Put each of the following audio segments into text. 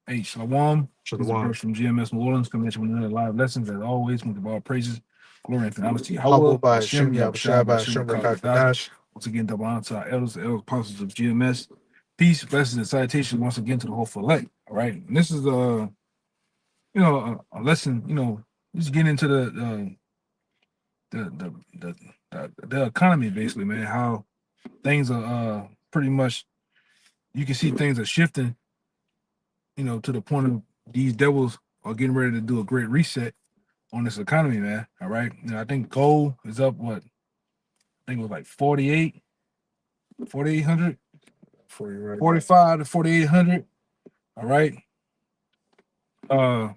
Hey, Shalom. This is Shalom. Bruce from GMS New Orleans coming at you with another live lessons. As always, with all praises, glory, and honor to Yahweh, Hallelujah by Hashem, Hashem, Yahushua Yahushua, by Hashem, Hashem, Rakakadash. Rakakadash. Once again, double honor to our elders, the elders, apostles of GMS. Peace, blessings, and salutations once again to the whole elect. All right. And this is a lesson, just getting into the economy basically, man. How things are pretty much you can see things are shifting, to the point of these devils are getting ready to do a great reset on this economy, man. All right. I think gold is up what? I think it was like 4,800, For you right 45 to 4,800. All right. Uh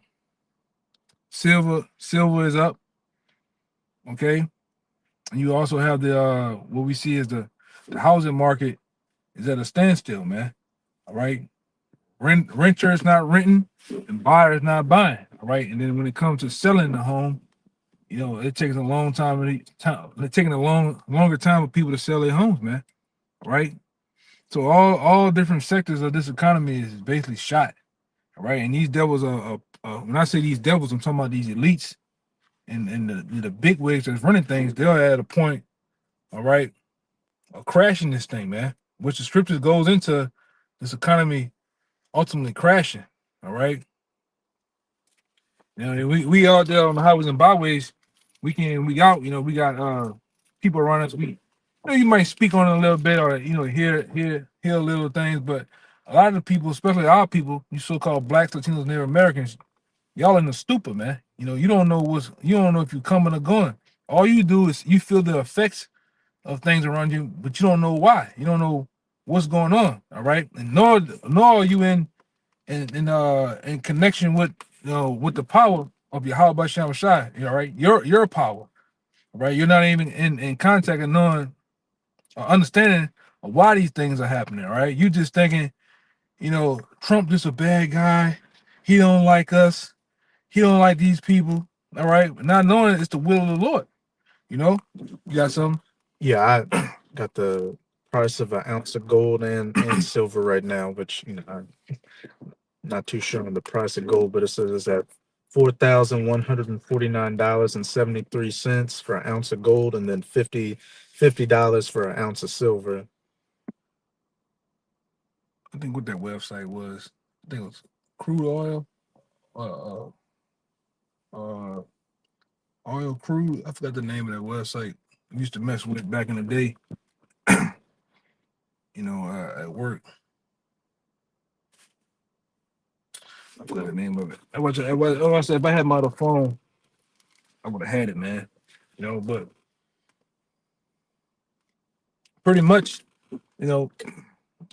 silver is up. Okay. And you also have the what we see is the housing market is at a standstill, man. All right. Renter is not renting and buyer is not buying. All right. And then when it comes to selling the home, it takes a long time. It's taking a longer time for people to sell their homes, man. Right. So all different sectors of this economy is basically shot. All right. And these devils when I say these devils, I'm talking about these elites and the big wigs that's running things. They're at a point, all right, of crashing this thing, man. Which the scriptures goes into this economy ultimately crashing. All right. We out there on the highways and byways. We got people around us. You might speak on it a little bit or hear little things, but a lot of the people, especially our people, you so-called blacks, Latinos, Native Americans, y'all in the stupor, man. You don't know if you're coming or going. All you do is you feel the effects of things around you, but you don't know why. You don't know what's going on. All right, and nor are you in connection with with the power of your Yahweh Shem Shai. All right, your power. All right, you're not even in contact and knowing or understanding of why these things are happening. All right, you just thinking, Trump just a bad guy. He don't like us. He don't like these people. All right, not knowing it's the will of the Lord. You got some. Yeah, I got the price of an ounce of gold and silver right now, which I'm not too sure on the price of gold, but it says it's at $4,149.73 for an ounce of gold, and then $50 for an ounce of silver. I think what that website was. I think it was crude oil. Uh, uh, oil crude. I forgot the name of that website. I used to mess with it back in the day. At work. I forgot the name of it. I said if I had my other phone, I would have had it, man. But pretty much,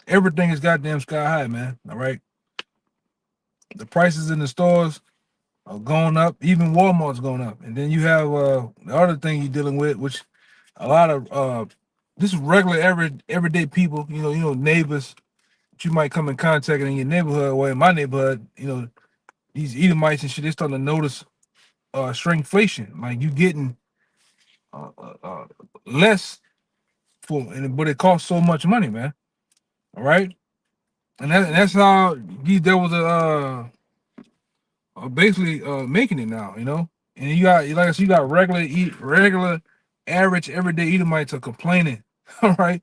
everything is goddamn sky high, man. All right. The prices in the stores are going up. Even Walmart's going up. And then you have the other thing you're dealing with, which a lot of this is regular everyday people, neighbors that you might come in contact in your neighborhood or in my neighborhood, these Edomites and shit, they starting to notice shrinkflation. Like you getting less but it costs so much money, man. All right. And that's how these devils are basically making it now, And you got like I said, you got regular average everyday Edomites are complaining. All right.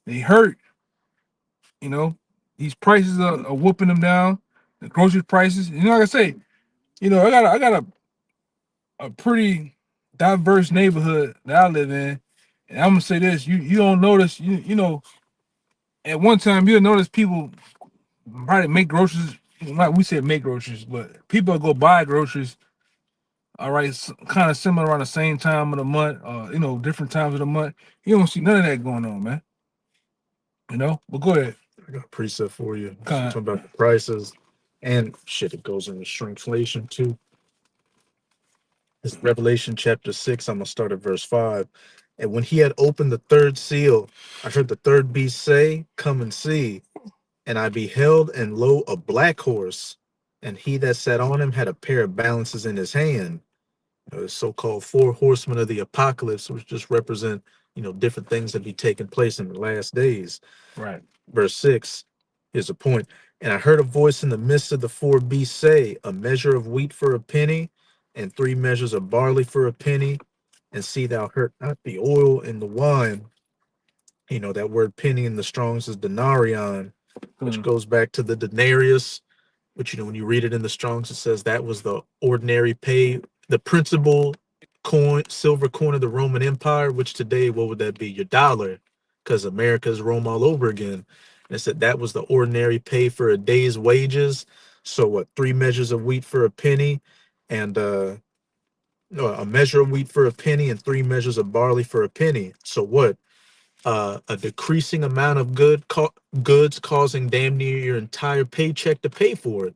They hurt, you know. These prices are whooping them down. The grocery prices. Like I say, I got a pretty diverse neighborhood that I live in. And I'm gonna say this, you don't notice, at one time you'll notice people probably make groceries. Not we said make groceries, but people go buy groceries. All right, kind of similar around the same time of the month, different times of the month. You don't see none of that going on, man. But go ahead. I got a preset for you. Kind Talking about the prices and shit, it goes into shrinkflation too. It's Revelation chapter 6. I'm gonna start at verse 5. And when he had opened the third seal, I heard the third beast say, "Come and see." And I beheld, and lo, a black horse, and he that sat on him had a pair of balances in his hand. The so-called four horsemen of the apocalypse, which just represent, different things that be taking place in the last days. right. Verse 6, here's a point. And I heard a voice in the midst of the four beasts say, a measure of wheat for a penny, and 3 measures of barley for a penny. And see thou hurt not the oil and the wine. You know, that word penny in the Strong's is denarion, which goes back to the denarius, which, you know, when you read it in the Strong's, it says that was the ordinary pay, the principal coin, silver coin of the Roman Empire, which today, what would that be? Your dollar, because America's Rome all over again. And it said that was the ordinary pay for a day's wages. So what, 3 measures of wheat for a penny, and no, a measure of wheat for a penny, and 3 measures of barley for a penny. So what? A decreasing amount of goods causing damn near your entire paycheck to pay for it,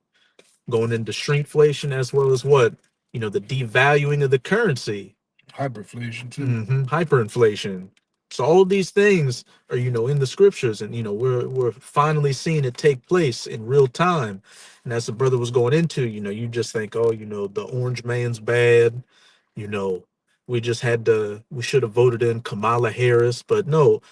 going into shrinkflation, as well as what, you know, the devaluing of the currency. Hyperflation too. Hyperinflation. So all these things are, you know, in the scriptures, and you know, we're finally seeing it take place in real time. And as the brother was going into, you know, you just think, oh, you know, the orange man's bad, you know, we should have voted in Kamala Harris, but no,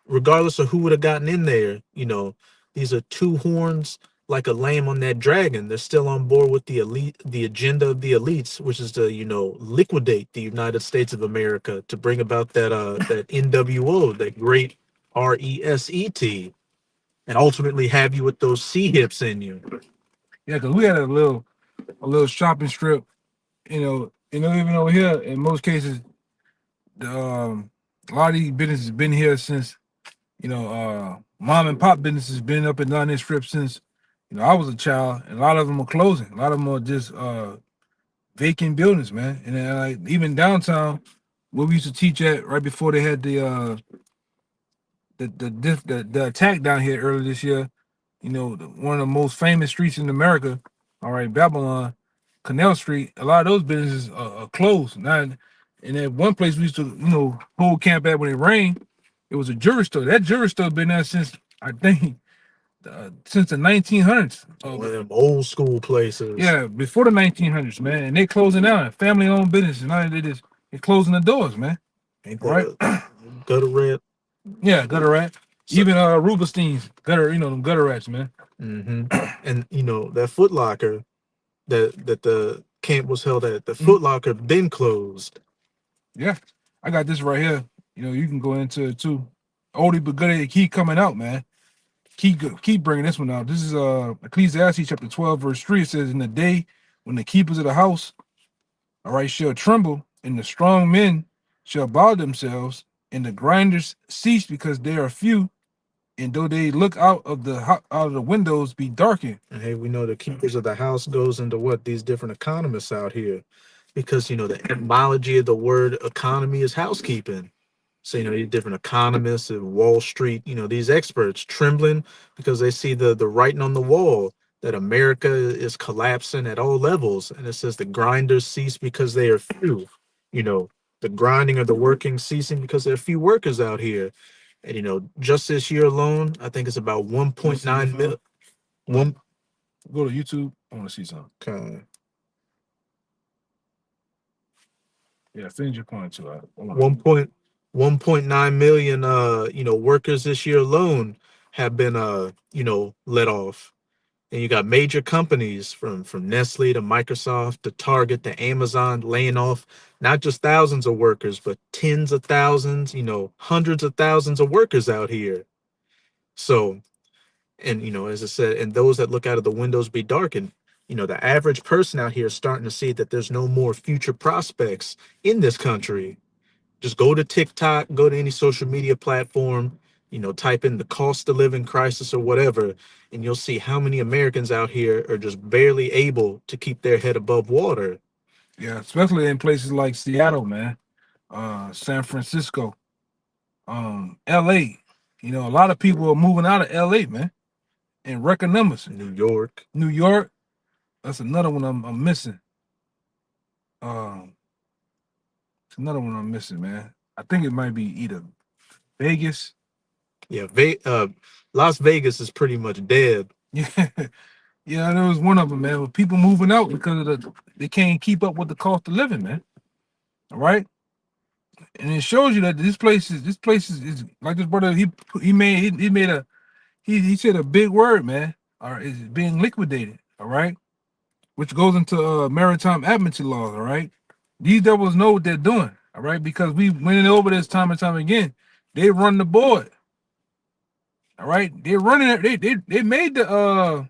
regardless of who would have gotten in there, you know, these are two horns like a lamb on that dragon. They're still on board with the elite, the agenda of the elites, which is to, you know, liquidate the United States of America, to bring about that NWO, that great RESET, and ultimately have you with those C hips in you. Yeah, because we had a little shopping strip, even over here, in most cases, a lot of these businesses been here since, mom and pop businesses been up and down this strip since, I was a child, and a lot of them are closing. A lot of them are just vacant buildings, man. And then, like, even downtown, where we used to teach at, right before they had the attack down here earlier this year, one of the most famous streets in America, all right, Babylon, Canal Street, a lot of those businesses are closed. Now, and at one place we used to, hold camp at when it rained, it was a jewelry store. That jewelry store been there since, I think, since the 1900s. One of them old school places. Yeah, before the 1900s, man. And they closing down, family-owned business. And now they're closing the doors, man. Ain't that right? Gutter rat. Yeah, gutter rat. So, even Rubenstein's gutter, them gutter rats, man. And that Foot Locker that the camp was held at, the Foot Locker been closed. Yeah, I got this right here. You can go into it too. Oldie but goodie, keep coming out, man. Keep bringing this one out. This is Ecclesiastes chapter 12, verse 3. It says, in the day when the keepers of the house, all right, shall tremble, and the strong men shall bow themselves, and the grinders cease because they are few, and though they look out of the windows be darkened. And hey, we know the keepers of the house goes into what these different economists out here, because the etymology of the word economy is housekeeping. So these different economists at Wall Street, these experts trembling because they see the writing on the wall that America is collapsing at all levels. And it says the grinders cease because they are few. The grinding of the working ceasing because there are few workers out here. And just this year alone, I think it's about 1.9 million. Go to YouTube. I want to see something. Okay. Yeah, finish your point too. 1.9 million workers this year alone have been let off. And you got major companies from Nestle to Microsoft to Target to Amazon laying off not just thousands of workers, but tens of thousands, hundreds of thousands of workers out here. So, and as I said, and those that look out of the windows be darkened. The average person out here is starting to see that there's no more future prospects in this country. Just go to TikTok, go to any social media platform, type in the cost of living crisis or whatever, and you'll see how many Americans out here are just barely able to keep their head above water. Yeah, especially in places like Seattle, man, San Francisco, LA. A lot of people are moving out of LA, man, in record numbers. New York. That's another one I'm missing. It's another one I'm missing, man. I think it might be either Vegas. Yeah, Las Vegas is pretty much dead. Yeah, there was one of them, man. With people moving out because they can't keep up with the cost of living, man. All right, and it shows you that this place is like this brother. He said a big word, man. is being liquidated. All right, which goes into maritime admiralty laws. All right, these devils know what they're doing. All right, because we went over this time and time again. They run the board. All right, they're running it. They made the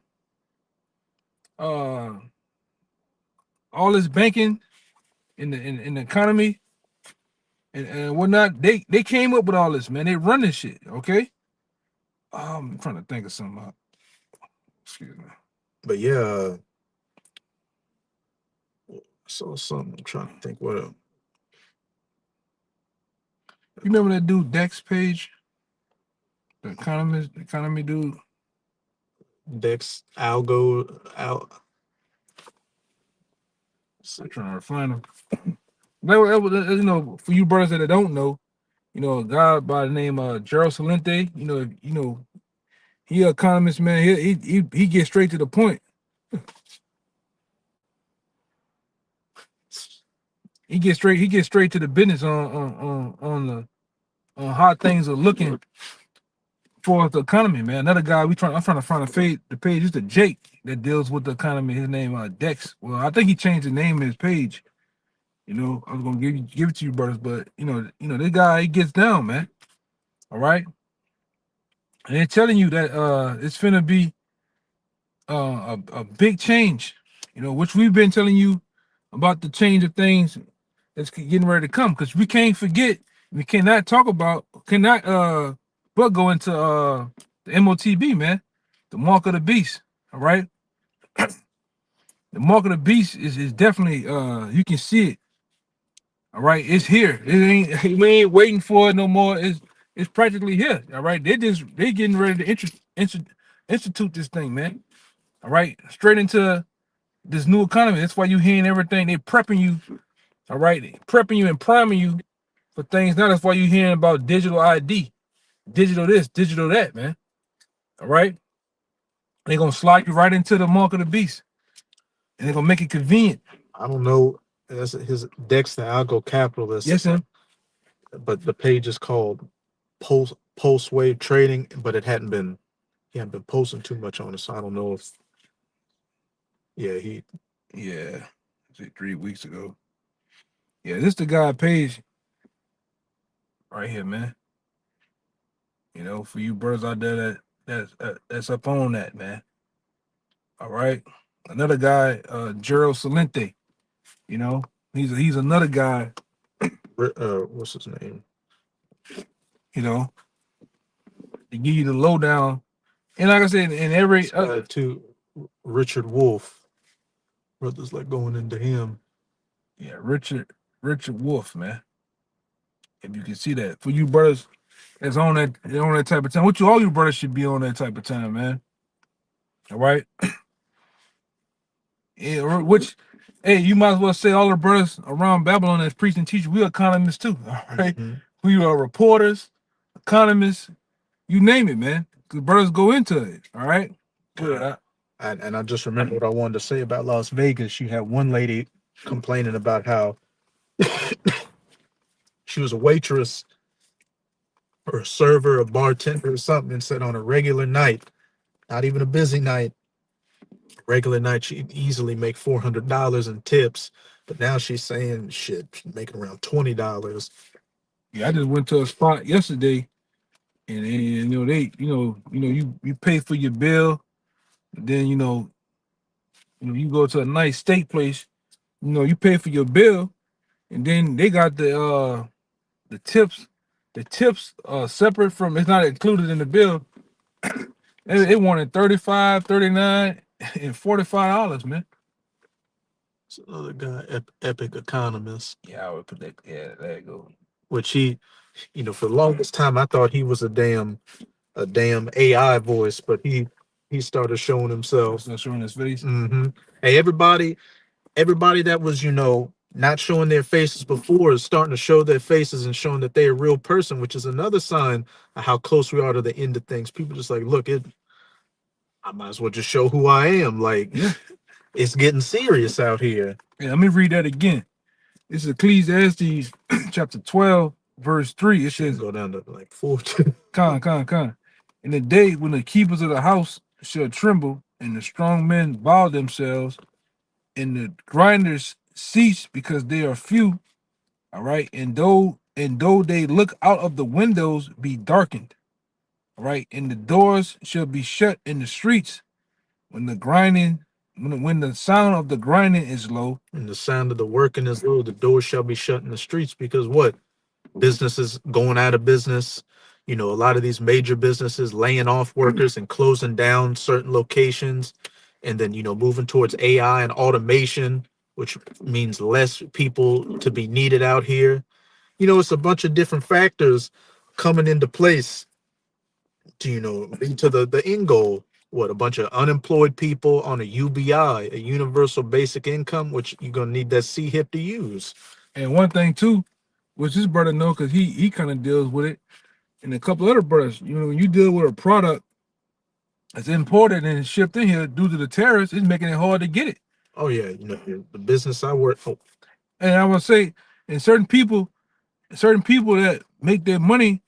all this banking in the economy and whatnot. They came up with all this, man. They run this shit. Okay. I'm trying to think of something. Excuse me. But yeah, I saw something. I'm trying to think what else. You remember that dude Dex Page? The economy dude. Dex Algo Al. I'm trying to find him. That was, you know, for you brothers that don't know, you know, a guy by the name Gerald Salente. You know, he an economist, man. He gets straight to the point. He gets straight to the business on how things are looking for the economy, man. Another guy I'm trying to find the page. It's the Jake that deals with the economy. His name Dex. Well, I think he changed the name of his page. You know, I was gonna give it to you, brothers, but you know, this guy, he gets down, man. All right, and they're telling you that it's finna be a big change. You know, which we've been telling you about the change of things that's getting ready to come, because we can't forget, we cannot but go into the MOTB, man, the mark of the beast. All right, the mark of the beast is definitely you can see it. All right, it's here. We ain't waiting for it no more. It's practically here. All right, they getting ready to institute this thing, man. All right, straight into this new economy. That's why you hearing everything. They prepping you. All right, prepping you and priming you for things. Now that's why you hearing about digital ID, digital this, digital that, man. All right, they gonna slide you right into the mark of the beast, and they're gonna make it convenient. I don't know. That's his Dexter Algo Capitalist. Yes, sir. But the page is called Pulse Wave Trading, but he hadn't been posting too much on it, so I don't know if yeah, 3 weeks ago. Yeah, this the guy page right here, man. You know, for you brothers out there that's up on that, man. All right, another guy, Gerald Salente. You know, he's another guy. What's his name? You know, to give you the lowdown, and like I said, in every to Richard Wolf, brothers like going into him. Yeah, Richard Wolf, man. If you can see that, for you brothers that's on that type of time, all you brothers should be on that type of time, man. All right. Yeah, which, hey, you might as well say all the brothers around Babylon that's preaching and teaching, we are economists too. All right. Mm-hmm. We are reporters, economists, you name it, man. Because brothers go into it. All right. Good. And I just remember what I wanted to say about Las Vegas. You had one lady complaining about how she was a waitress or a server, a bartender or something, and said on a regular night, not even a busy night, regular night, she'd easily make $400 in tips. But now she's saying she's making around $20. Yeah, I just went to a spot yesterday, and you know you pay for your bill, then you go to a nice steak place, you pay for your bill, and then they got the tips. The tips are separate from, it's not included in the bill. They wanted $35, $39, and $45, man. It's another guy, Epic Economist. Yeah, I would put that. Yeah, there you go. Which he, for the longest time, I thought he was a damn AI voice, but he started showing himself. Showing his face. Mm-hmm. Hey, everybody that was, not showing their faces before is starting to show their faces and showing that they're a real person, which is another sign of how close we are to the end of things. People just like, look, I might as well just show who I am. Like, it's getting serious out here. Yeah, let me read that again. This is Ecclesiastes chapter 12, verse 3. It says, go down to like 4. Con. In the day when the keepers of the house shall tremble, and the strong men bow themselves, and the grinders cease because they are few. All right, and though they look out of the windows, be darkened. All right, and the doors shall be shut in the streets when the grinding, when the sound of the grinding is low. And the sound of the working is low, the doors shall be shut in the streets, because what? Businesses going out of business. You know, a lot of these major businesses laying off workers and closing down certain locations, and then, you know, moving towards AI and automation, which means less people to be needed out here. You know, it's a bunch of different factors coming into place to, you know, lead to the end goal. What, a bunch of unemployed people on a UBI, a universal basic income, which you're gonna need that CHIP to use. And one thing too, which this brother know, because he kind of deals with it, and a couple other brothers. You know, when you deal with a product that's imported and shipped in here due to the tariffs, it's making it hard to get it. Oh yeah, you know, the business I work for. And I would say, and certain people that make their money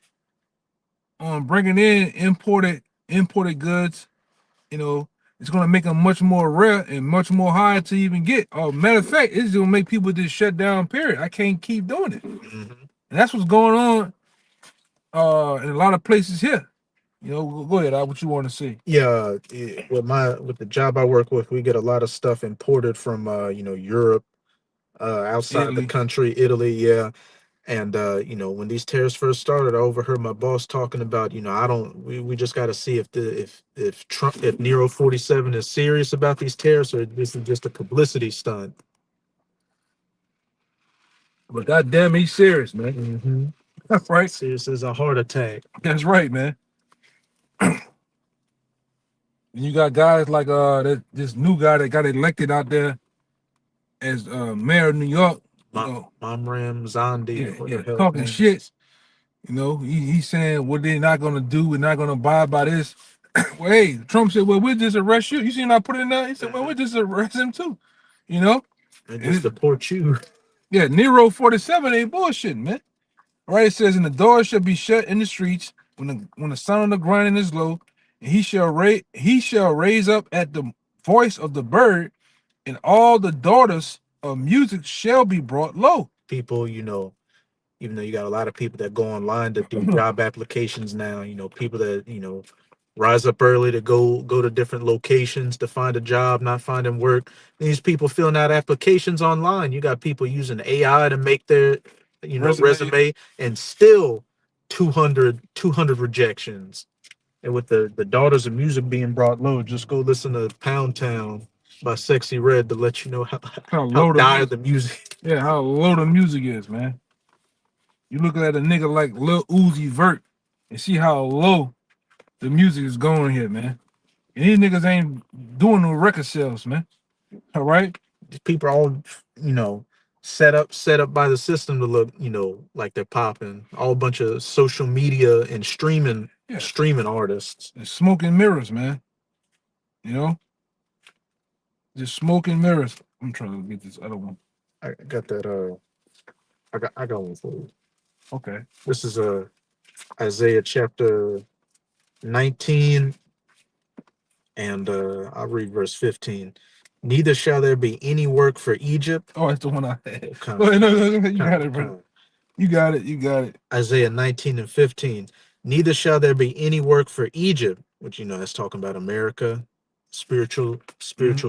on bringing in imported goods, you know, it's gonna make them much more rare and much more hard to even get. Matter of fact, it's gonna make people just shut down. Period. I can't keep doing it, Mhm. and that's what's going on in a lot of places here. You know, go ahead. What you want to see? Yeah, with the job I work with, we get a lot of stuff imported from you know, Europe, outside the Italy. country, Italy, yeah. And you know, when these tariffs first started, I overheard my boss talking about, you know, we just got to see if Trump, if Nero 47 is serious about these tariffs, or this is just a publicity stunt. But goddamn, he's serious, man. Mm-hmm. That's right. Serious as a heart attack. That's right, man. And you got guys like this new guy that got elected out there as mayor of New York. You know, Mamram Zandi, yeah, talking shit. You know, he's saying what they're not gonna do, we're not gonna abide by this. Well, hey, Trump said, well, we'll just arrest you. You seen I put it in there? He said, well, we'll just arrest him too. You know? And just deport you. Yeah, Nero 47 ain't bullshitting, man. All right, it says, and the doors shall be shut in the streets when the sound of the grinding is low, and he shall raise up at the voice of the bird, and all the daughters of music shall be brought low. People, you know, even though you got a lot of people that go online to do job applications now, you know, people that, you know, rise up early to go to different locations to find a job, not finding work. These people filling out applications online. You got people using AI to make their, you know, resume, and still 200 rejections. And with the daughters of music being brought low, just go listen to Pound Town by Sexy Red to let you know how low dire the music. Yeah, how low the music is, man. You look at a nigga like Lil Uzi Vert and see how low the music is going here, man. And these niggas ain't doing no record sales, man. All right? These people are all, you know, set up by the system to look, you know, like they're popping. All a bunch of social media and streaming artists. It's smoke and mirrors, man. You know? Just smoke and mirrors. I'm trying to get this other one. I got that I got one for you. Okay. This is Isaiah chapter 19, and I'll read verse 15. Neither shall there be any work for Egypt. Oh, that's the one I had. No, you got it, bro. You got it. Isaiah 19 and 15. Neither shall there be any work for Egypt, which, you know, that's talking about America, spiritual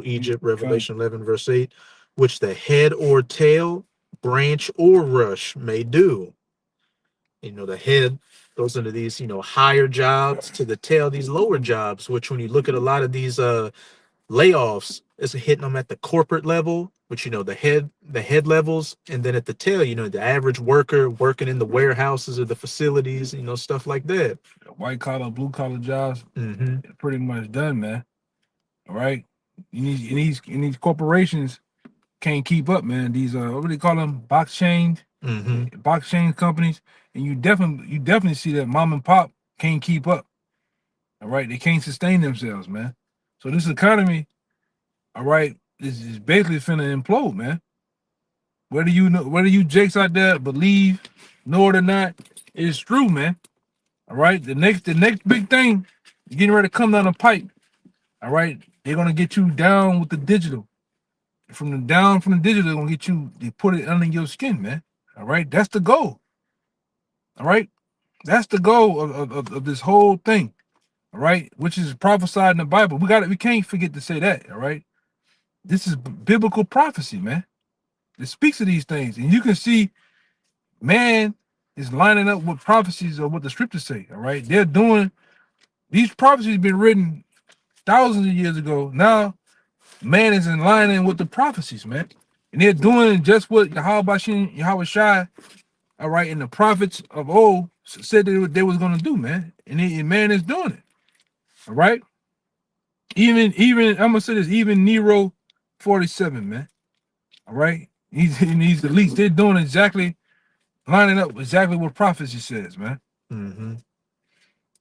Egypt, Revelation 11, verse 8, which the head or tail, branch or rush may do. You know, the head goes into these, you know, higher jobs, to the tail, these lower jobs, which when you look at a lot of these layoffs, it's hitting them at the corporate level, which, you know, the head levels, and then at the tail, you know, the average worker working in the warehouses or the facilities, you know, stuff like that. White collar, blue collar jobs, pretty much done, man. All right. And these corporations can't keep up, man. These what do they call them? Box chain companies. And you definitely see that mom and pop can't keep up. All right, they can't sustain themselves, man. So this economy, all right, is basically finna implode, man. Whether you jakes out there believe, know it or not, it's true, man. All right, the next big thing is getting ready to come down the pipe. All right, they're gonna get you down with the digital. From the digital, they're gonna get you. They put it under your skin, man. All right, that's the goal. All right, that's the goal of this whole thing. All right, which is prophesied in the Bible. We can't forget to say that. All right, this is biblical prophecy, man. It speaks of these things, and you can see man is lining up with prophecies of what the scriptures say. All right, they're doing these prophecies been written thousands of years ago. Now man is in line with the prophecies, man, and they're doing just what Yahweh Shai, all right, and the prophets of old said they was going to do, man, and man is doing it. All right, even I'm gonna say this, even Nero 47, man. All right, he's the least. They're doing exactly lining up exactly what prophecy says, man. Mm-hmm.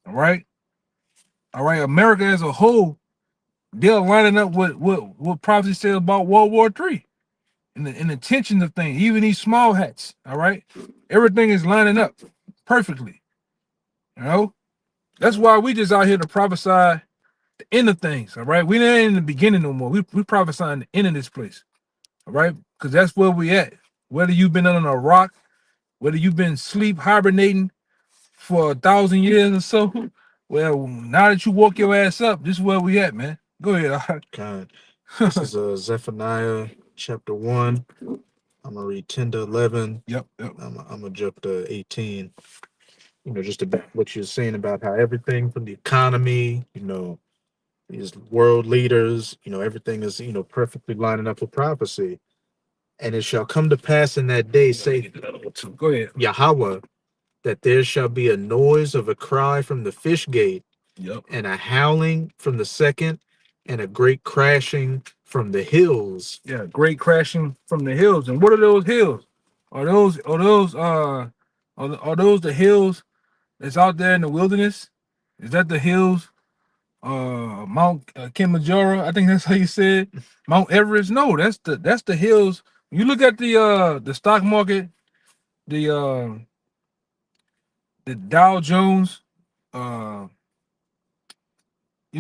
All right. America as a whole, they're lining up what prophecy says about World War III and the tension of things, even these small hats. All right. Everything is lining up perfectly. You know, that's why we just out here to prophesy the end of things. All right. We ain't in the beginning no more. We prophesying the end of this place. All right. Because that's where we at. Whether you've been under a rock, whether you've been sleep hibernating for 1,000 years or so, well, now that you woke your ass up, this is where we at, man. Go ahead. God. This is Zephaniah chapter 1. I'm gonna read 10 to 11. Yep. I'm gonna jump to 18. You know, just about what you're saying about how everything from the economy, you know, these world leaders, you know, everything is, you know, perfectly lining up with prophecy. And it shall come to pass in that day, say Go ahead. Yahweh, that there shall be a noise of a cry from the fish gate, Yep. and a howling from the second, and a great crashing from the hills. Yeah, great crashing from the hills. And what are those hills? Are those the hills that's out there in the wilderness? Is that the hills? Mount Kilimanjaro, I think that's how you said. Mount Everest. No, that's the hills. You look at the stock market, the Dow Jones. You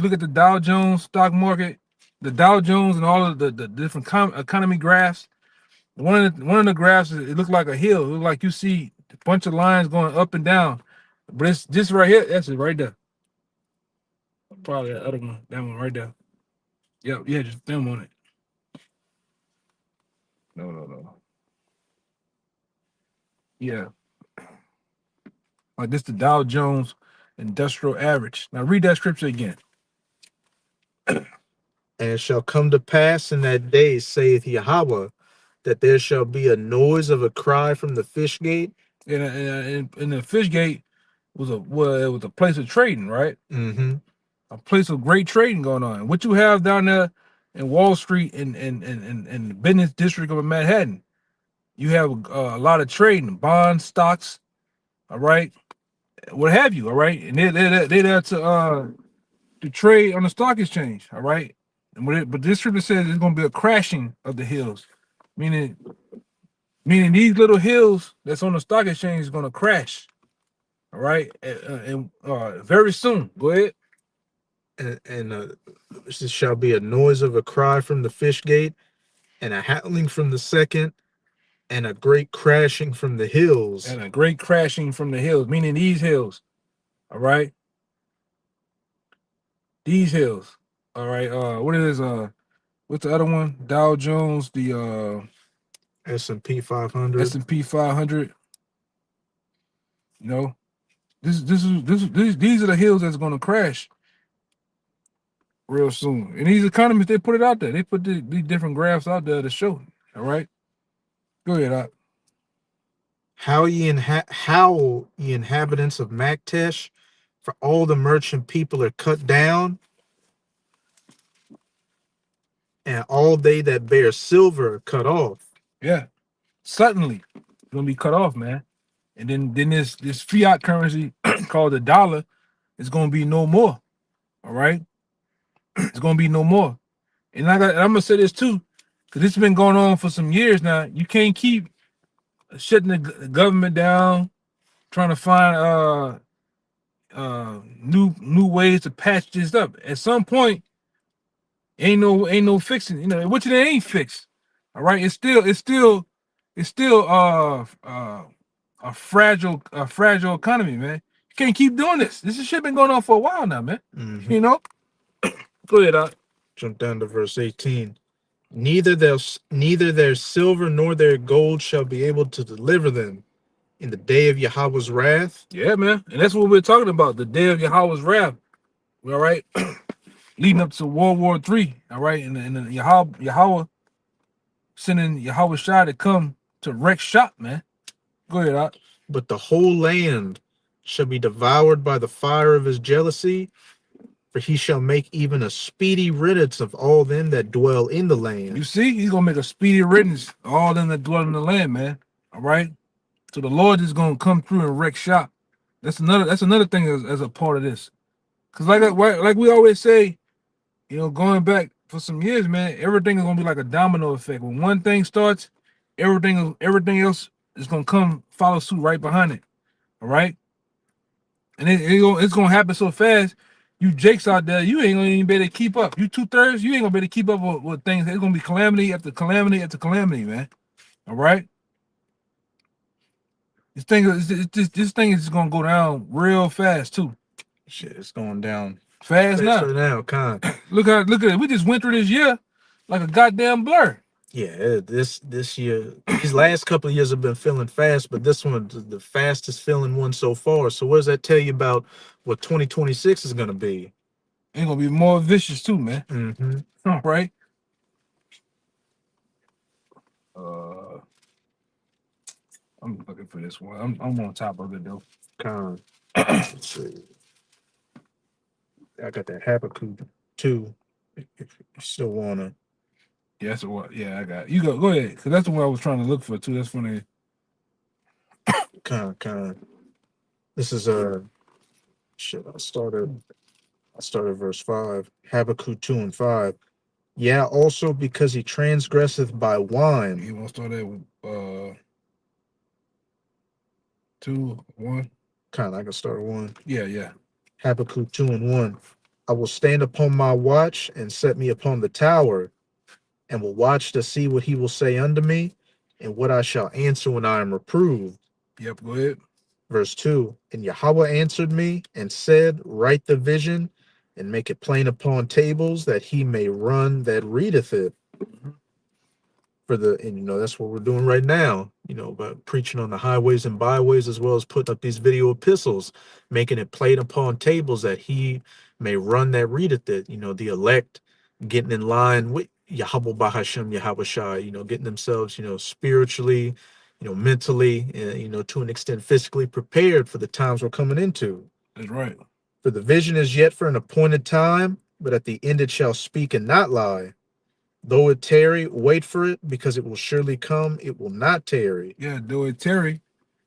look at the Dow Jones stock market, the Dow Jones, and all of the different economy graphs. One of the graphs, it looked like a hill. It looked like you see a bunch of lines going up and down, but it's just right here. That's it right there. Probably that other one, that one right there. Yep, yeah, just them on it. No. Yeah. Like this, the Dow Jones Industrial Average. Now read that scripture again. And it shall come to pass in that day, saith Yahweh, that there shall be a noise of a cry from the fish gate. And the fish gate was it was a place of trading, right? Mm-hmm. A place of great trading going on. What you have down there in Wall Street and the business district of Manhattan, you have a lot of trading, bonds, stocks, all right, what have you, all right, and they're there to trade on the stock exchange, all right. But this scripture says there's going to be a crashing of the hills, meaning these little hills that's on the stock exchange is going to crash, all right, and very soon. Go ahead. And there shall be a noise of a cry from the fish gate, and a howling from the second, and a great crashing from the hills. And a great crashing from the hills, meaning these hills, all right. These hills, all right. What is what's the other one? Dow Jones, the S&P 500. S&P 500. You know, these are the hills that's going to crash real soon. And these economists, they put it out there. They put these different graphs out there to show. All right, go ahead. Howl, ye inhabitants of Maktesh, for all the merchant people are cut down, and all they that bear silver are cut off. Yeah, suddenly it's gonna be cut off, man. And then this fiat currency called the dollar is gonna be no more. All right, it's gonna be no more. And I'm gonna say this too, because it's been going on for some years now. You can't keep shutting the government down, trying to find new ways to patch this up. At some point, Ain't no fixing. You know, which it ain't fixed. All right, it's still a fragile economy, man. You can't keep doing this. This shit been going on for a while now, man. Mhm. You know. Go ahead, Doc. Jump down to verse 18. Neither their silver nor their gold shall be able to deliver them in the day of Yahweh's wrath. Yeah, man, and that's what we're talking about. The day of Yahweh's wrath. All right, leading up to World War III. All right, and the Yahweh sending Yahweh Shai to come to wreck shop, man. Go ahead, Doc. But the whole land shall be devoured by the fire of his jealousy, for he shall make even a speedy riddance of all them that dwell in the You land. see, he's gonna make a speedy riddance of all them that dwell in the land, man. All right. So the Lord is gonna come through and wreck shop. That's another thing as a part of this. Cause like we always say, you know, going back for some years, man, everything is gonna be like a domino effect. When one thing starts, everything else is gonna come follow suit right behind it. All right. And it's gonna happen so fast. You jakes out there, you ain't gonna even be able to keep up. You 2/3, you ain't gonna be able to keep up with things. It's gonna be calamity after calamity after calamity, man. All right. This thing is gonna go down real fast too. Shit, it's going down Fast now. faster now, kind. Look at it. We just went through this year like a goddamn blur. Yeah, this year, these last couple of years have been feeling fast, but this one the fastest feeling one so far. So what does that tell you about what 2026 is gonna be? Ain't gonna be more vicious too, man. Mm-hmm. All right. I'm looking for this one. I'm on top of it though. Con. Let's see. I got that Habakkuk too. If you still wanna. Yeah, that's what. Yeah, I got it. You go ahead, cause that's the one I was trying to look for too. That's funny. Con. This is shit. I started verse 5. Habakkuk 2 and 5. Yeah, also because he transgresseth by wine. You want to start that with 2, 1? Kind of, I can start 1. Yeah. Habakkuk 2 and 1. I will stand upon my watch and set me upon the tower, and will watch to see what he will say unto me, and what I shall answer when I am reproved. Yep, go ahead. Verse 2. And Yahweh answered me and said, write the vision and make it plain tables, that he may run that readeth it. And you know, that's what we're doing right now, you know, but preaching on the highways and byways, as well as putting up these video epistles, making it plain tables, that he may run that readeth it. You know, the elect getting in line with Yahweh Bahashem, Yahweh Shai, you know, getting themselves, you know, spiritually, you know, mentally, and, you know, to an extent physically prepared for the times we're coming into. That's right. For the vision is yet for an appointed time, but at the end it shall speak and not lie. Though it tarry, wait for it, because it will surely come. It will not tarry. Yeah, though it tarry.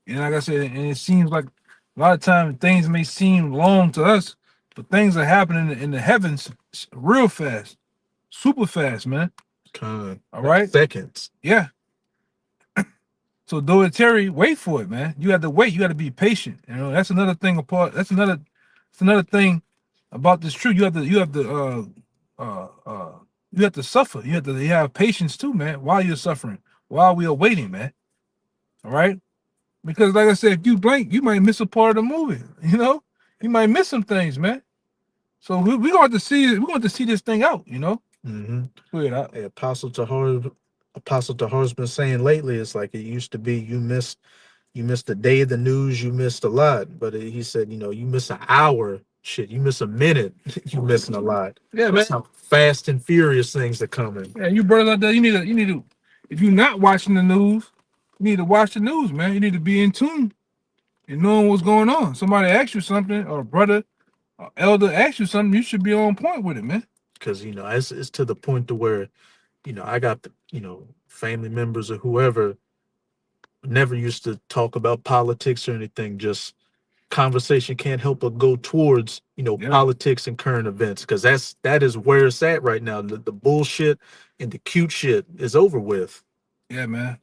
And like I said, and it seems like a lot of times things may seem long to us, but things are happening in the heavens real fast, super fast, man. Con. All right. Seconds. Yeah. So though it tarry, wait for it, man. You have to wait. You got to be patient. You know, that's another thing apart. That's another thing about this truth. You have to suffer. You have patience too, man, while you're suffering, while we are waiting, man. All right? Because like I said, if you blink, you might miss a part of the movie. You know? You might miss some things, man. So we're going to see this thing out, you know? Mm-hmm. Weird. Hey, Apostle Tahar's been saying lately, it's like it used to be you missed a day of the news, you missed a lot. But he said, you know, you miss an hour, shit, you miss a minute, you missing a lot. Yeah, man. That's how fast and furious things are coming. Yeah, you brothers out there, you need to, if you're not watching the news, you need to watch the news, man. You need to be in tune and knowing what's going on. Somebody asks you something, or a brother, or elder asks you something, you should be on point with it, man. Because, you know, it's to the point to where, you know, I got, you know, family members or whoever never used to talk about politics or anything. Just conversation can't help but go towards, you know, politics and current events, because that is where it's at right now. The bullshit and the cute shit is over with. Yeah, man.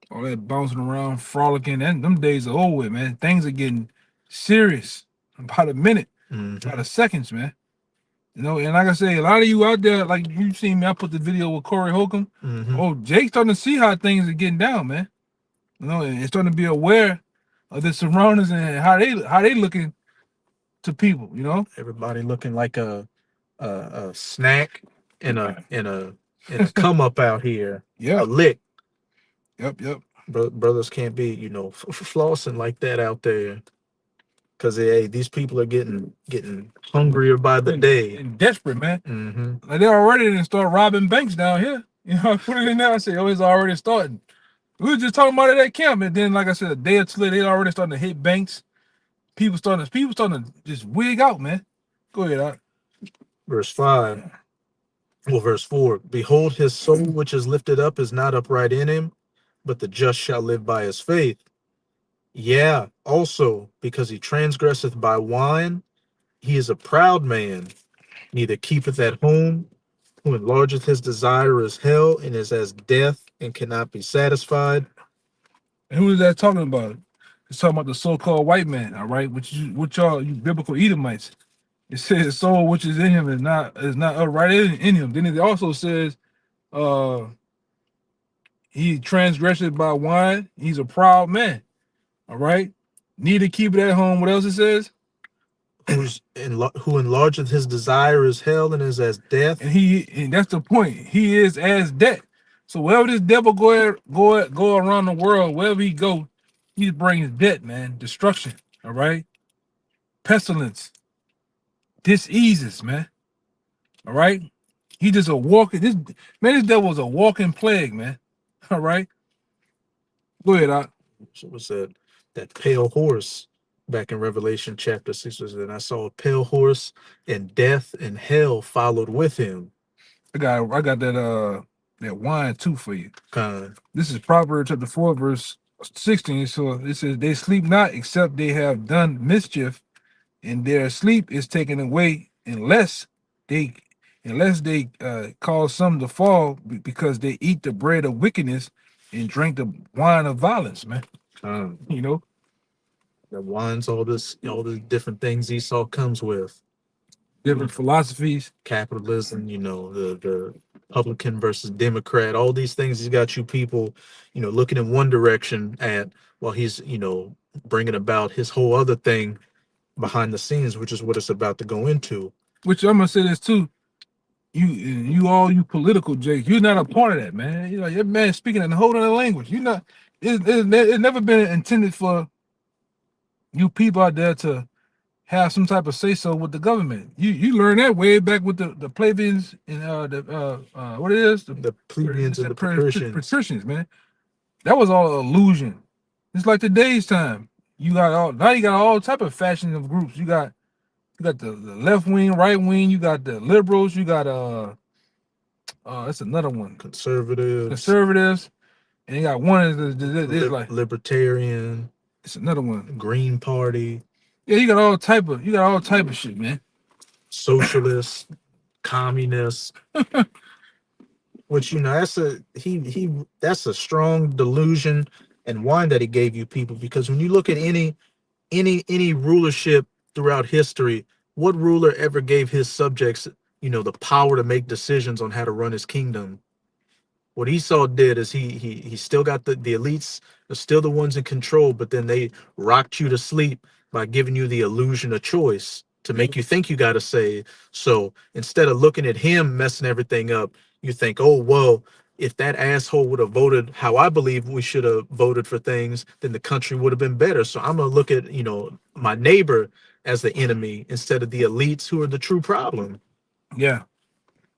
All that bouncing around, frolicking, and them days are over with, man. Things are getting serious about a minute. Out of seconds, man. You know, and like I say, a lot of you out there, like you seen me, I put the video with Corey Holcomb. Oh, Jake's starting to see how things are getting down, man. You know, and starting to be aware of the surroundings and how they looking to people. You know, Everybody looking like a snack in a come up out here. Yeah. A lick. Yep. Brothers can't be, you know, flossing like that out there. Cause hey, these people are getting hungrier by the day and desperate, man. Like they already didn't start robbing banks down here. You know, I put it in there. I say, oh, it's already starting. We were just talking about it at camp, and then, like I said, a day or two later, they already starting to hit banks. People starting to just wig out, man. Go ahead, Art. Verse 5. Well, verse 4. Behold, his soul which is lifted up is not upright in him, but the just shall live by his faith. Yeah, also, because he transgresseth by wine, he is a proud man, neither keepeth at home, who enlargeth his desire is hell, and is as death, and cannot be satisfied. And who is that talking about? It's talking about the so-called white man, all right, which y'all, you biblical Edomites. It says soul which is in him is not upright in him. Then it also says he transgressed by wine, he's a proud man. All right. Need to keep it at home. What else it says? Who enlargeth his desire is hell, and is as death. And that's the point. He is as death. So wherever this devil go around the world, wherever he go, he brings death, man. Destruction. All right. Pestilence. Diseases, man. All right. He just a walking. This devil was a walking plague, man. All right. Go ahead, Doc. So what's that pale horse back in Revelation chapter 6 was that I saw a pale horse, and death and hell followed with him. I got that wine too for you. Kind. This is Proverbs chapter 4, verse 16. So it says, they sleep not except they have done mischief, and their sleep is taken away unless they cause some to fall, because they eat the bread of wickedness and drink the wine of violence, man. You know, the wines, all the different things Esau comes with, different philosophies, capitalism, you know, the Republican versus Democrat, all these things. He's got you people, you know, looking in one direction at, while he's, you know, bringing about his whole other thing behind the scenes, which is what it's about to go into. Which I'm gonna say this too. You political Jake, you're not a part of that, man. You know, your man speaking in a whole other language. You're not. It's never been intended for you people out there to have some type of say so with the government. You learned that way back with the plebeians and what it is, the plebeians and the patricians, man. That was all illusion. It's like today's time. You got all type of fashion of groups. You got the left wing, right wing. You got the liberals. You got that's another one. Conservatives. And you got one is like libertarian. It's another one. Green Party. Yeah, you got all type of shit, man. Socialists, communists. Which, you know, that's a strong delusion and wine that he gave you people, because when you look at any rulership throughout history, what ruler ever gave his subjects, you know, the power to make decisions on how to run his kingdom? What Esau did is he still got the elites are still the ones in control, but then they rocked you to sleep by giving you the illusion of choice to make you think you got to say. So instead of looking at him messing everything up, you think, oh, well, if that asshole would have voted how I believe we should have voted for things, then the country would have been better. So I'm going to look at, you know, my neighbor as the enemy instead of the elites who are the true problem. Yeah.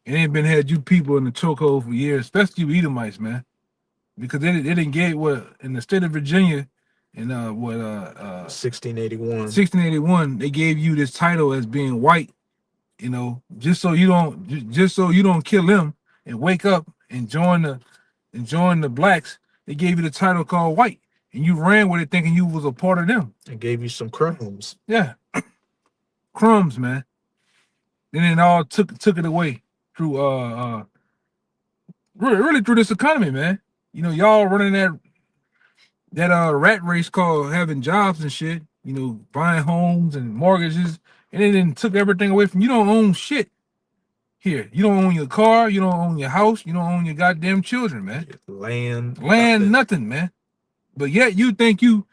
It ain't been had you people in the chokehold for years, especially you Edomites, man. Because they didn't get what in the state of Virginia in 1681, they gave you this title as being white, you know, just so you don't kill them and wake up and join the blacks. They gave you the title called white, and you ran with it thinking you was a part of them. They gave you some crumbs. Yeah. Crumbs, man. Then it all took it away through really through this economy, man. You know, y'all running that rat race called having jobs and shit, you know, buying homes and mortgages, and it then took everything away from you. You don't own shit here. You don't own your car. You don't own your house. You don't own your goddamn children, man. Land, Nothing, man. But yet you think you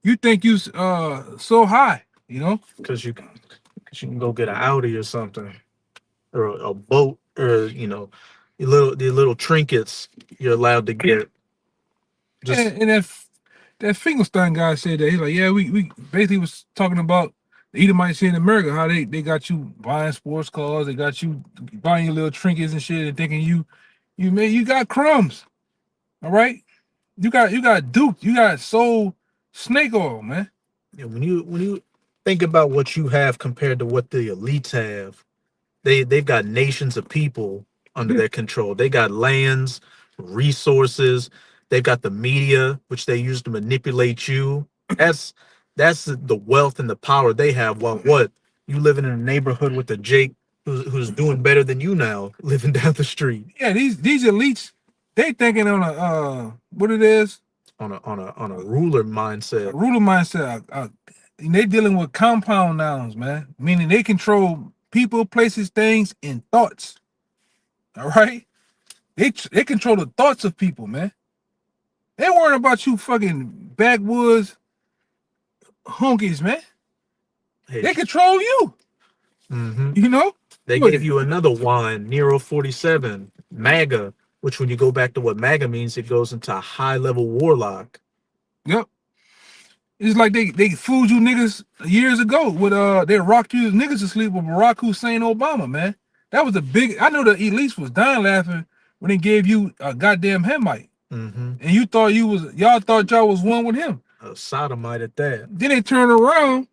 so high, you know? because you can go get an Audi or something, or a boat, or the little trinkets you're allowed to get. Just And that Finkelstein guy said that he's like, yeah, we basically was talking about the Edomites here in America, how they got you buying sports cars, they got you buying your little trinkets and shit, and thinking you got crumbs. All right, you got duped, you got sold snake oil, man. yeah, when you think about what you have compared to what the elites have, they've got nations of people under their control. They got lands, resources. They've got the media, which they use to manipulate you. That's the wealth and the power they have. While what you living in a neighborhood with a Jake who's doing better than you now, living down the street. Yeah, these elites, they thinking on a what it is, On a ruler mindset. a ruler mindset. And they dealing with compound nouns, man, meaning they control people, places, things, and thoughts. All right, they control the thoughts of people, man. They worrying about you fucking backwoods honkies, man. Hey, They control you. You know, they Look, gave you another wine, Nero 47, MAGA, which when you go back to what MAGA means, it goes into a high level warlock. Yep. It's like they fooled you niggas years ago with they rocked you niggas to sleep with Barack Hussein Obama, man. That was a big. I know the elites was dying laughing when they gave you a goddamn Hemite, and you thought y'all thought y'all was one with him. A sodomite at that. Then they turn around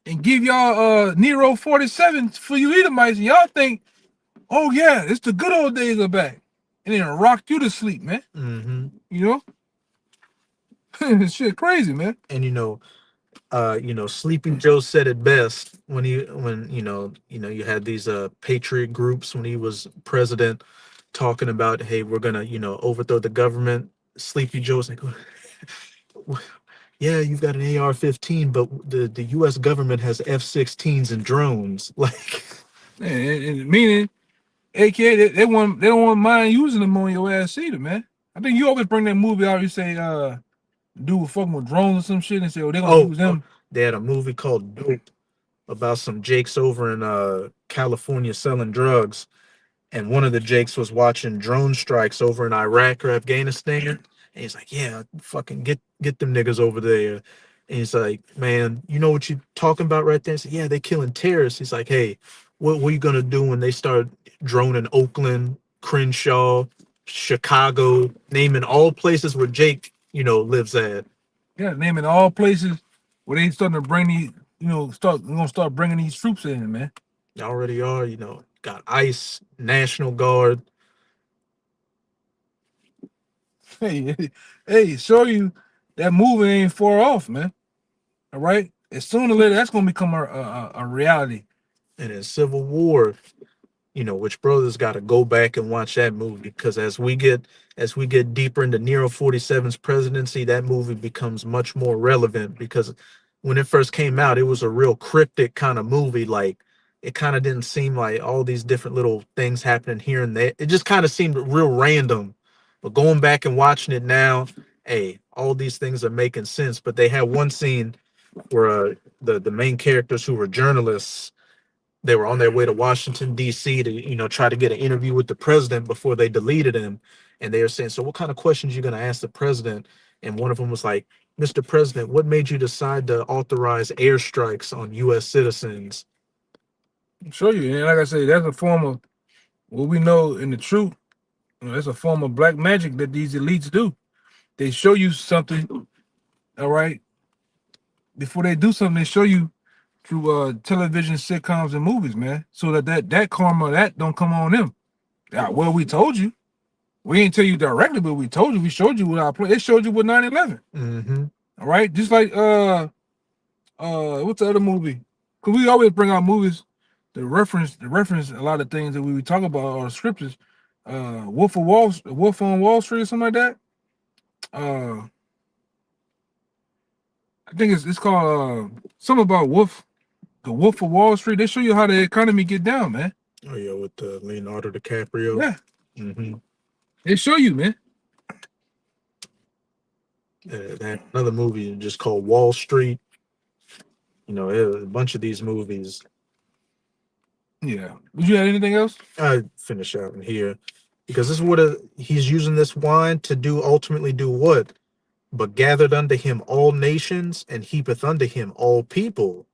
and give y'all Nero 47 for you Edomites, and y'all think, oh yeah, it's the good old days are back, and then rocked you to sleep, man. You know. Shit crazy, man. And Sleeping Joe said it best when you had these patriot groups when he was president talking about, hey, we're gonna overthrow the government. Sleepy Joe's like, yeah, you've got an AR-15, but the U.S. government has F-16s and drones. Like, and meaning, AKA they don't want mind using them on your ass either, man. I think you always bring that movie out. You say dude fucking with drones or some shit, and say, oh, they're gonna use them. They had a movie called Dope about some Jakes over in California selling drugs, and one of the Jakes was watching drone strikes over in Iraq or Afghanistan, and he's like, yeah, fucking get them niggas over there. And he's like, man, you know what you talking about right there? He said, yeah, they killing terrorists. He's like, hey, what are you gonna do when they start droning Oakland, Crenshaw, Chicago, naming all places where Jake lives at? Yeah, naming all places where they starting to bring these, gonna start bringing these troops in, man. They already are, got ICE, National Guard. Hey, show you that movie ain't far off, man. All right, as soon or later that's gonna become a reality. And in Civil War, which brothers got to go back and watch that movie, because as we get deeper into Nero 47's presidency, that movie becomes much more relevant, because when it first came out, it was a real cryptic kind of movie. Like, it kind of didn't seem like all these different little things happening here and there. It just kind of seemed real random. But going back and watching it now, hey, all these things are making sense. But they had one scene where the main characters, who were journalists, they were on their way to Washington, D.C. to, try to get an interview with the president before they deleted him. And they were saying, so what kind of questions are you going to ask the president? And one of them was like, Mr. President, what made you decide to authorize airstrikes on U.S. citizens? I'll show you. And like I say, that's a form of what we know in the truth. That's a form of black magic that these elites do. They show you something, all right? Before they do something, they show you through television, sitcoms, and movies, man, so that karma, that don't come on them. Yeah, well, we told you. We didn't tell you directly, but we told you. We showed you what our play. They showed you with 9/11. All right, just like what's the other movie? Because we always bring out movies to reference a lot of things that we talk about, or scriptures. Wolf on Wall Street or something like that. I think it's called something about Wolf The Wolf of Wall Street. They show you how the economy get down, man. Oh yeah, with Leonardo DiCaprio. Yeah, Mm-hmm. they show you, man. Another movie just called Wall Street. You know, a bunch of these movies. Yeah. Would you have anything else? I finish out in here because this is what he's using this wine to do. Ultimately, do what? But gathered unto him all nations, and heapeth unto him all people.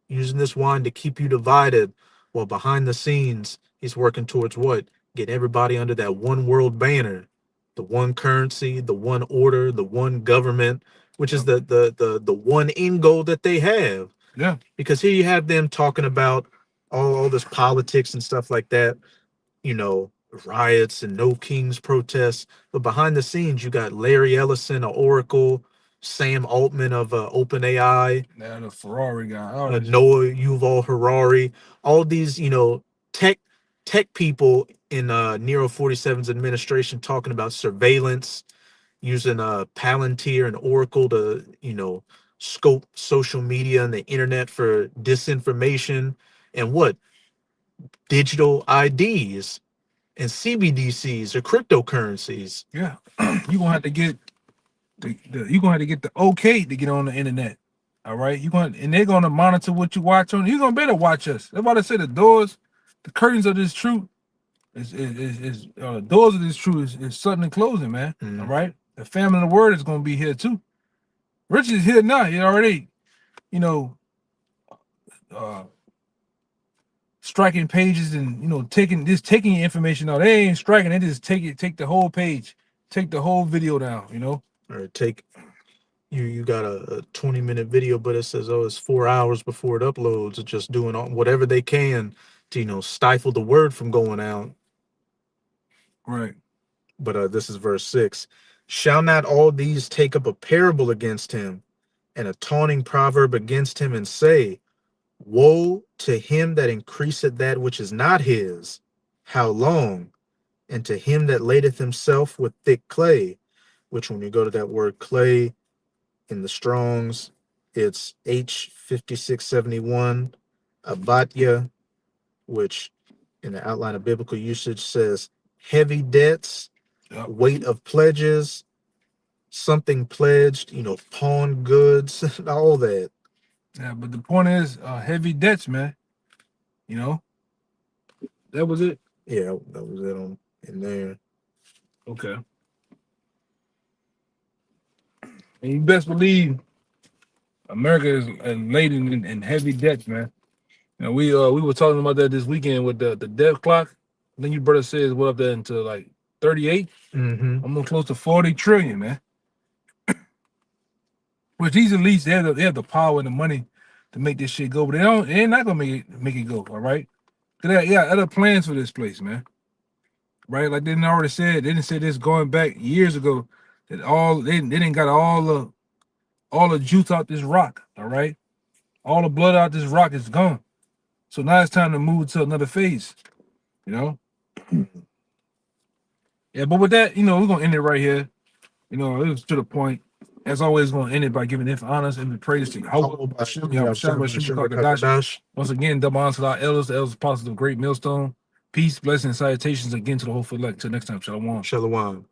Using this wine to keep you divided, while behind the scenes he's working towards what? Get everybody under that one world banner, the one currency, the one order, the one government, which is the one end goal that they have. Yeah. Because here you have them talking about all this politics and stuff like that, you know, riots and no kings protests. But behind the scenes, you got Larry Ellison of Oracle, Sam Altman of OpenAI, The Ferrari guy. Oh, Noah Yuval Harari, all these, you know, tech people in Nero 47's administration talking about surveillance, using Palantir and Oracle to, you know, scope social media and the internet for disinformation and what? Digital IDs and CBDCs or cryptocurrencies. yeah. You're gonna have to get you're gonna have to get the okay to get on the internet. All right. And they're gonna monitor what you watch on. You're gonna better watch us. They're about to say the curtains of this truth doors of this truth is suddenly closing, man. Mhm. All right. The family of the word is gonna be here too. Rich is here now. He already, you know, striking pages and, you know, taking your information out. They ain't striking, they just take the whole page, take the whole video down, you know. Or take you got a 20-minute video, but it says, oh, it's 4 hours before it uploads. It's just doing whatever they can to, you know, stifle the word from going out. Right. But this is verse 6. Shall not all these take up a parable against him, and a taunting proverb against him, and say, woe to him that increaseth that which is not his, how long? And to him that ladeth himself with thick clay, which when you go to that word clay in the Strongs, it's H5671, abatya, which in the outline of biblical usage says heavy debts, Yep. weight of pledges, something pledged, you know, pawn goods, all that. Yeah, but the point is heavy debts, man. You know, that was it. Yeah, that was it in there. Okay. And you best believe America is laden in heavy debts, man. You know, we were talking about that this weekend with the debt clock. I think your brother says what up there into like 38, almost close to 40 trillion, man. Which these elites, they have the power and the money to make this shit go, but they're not gonna make it go, all right? Cause they got other plans for this place, man. Right? Like they already said, they didn't say this going back years ago that they didn't got all the juice out this rock, all right? All the blood out this rock is gone. So now it's time to move to another phase, you know? Yeah, but with that, you know, we're gonna end it right here. You know, it was to the point. As always, going to end it by giving honors and praise to Yahweh. Once again, double honor to our elders, the elders apostles of Great Millstone. Peace, blessings, and salutations again to the whole elect. Till next time, Shalom. Shalom.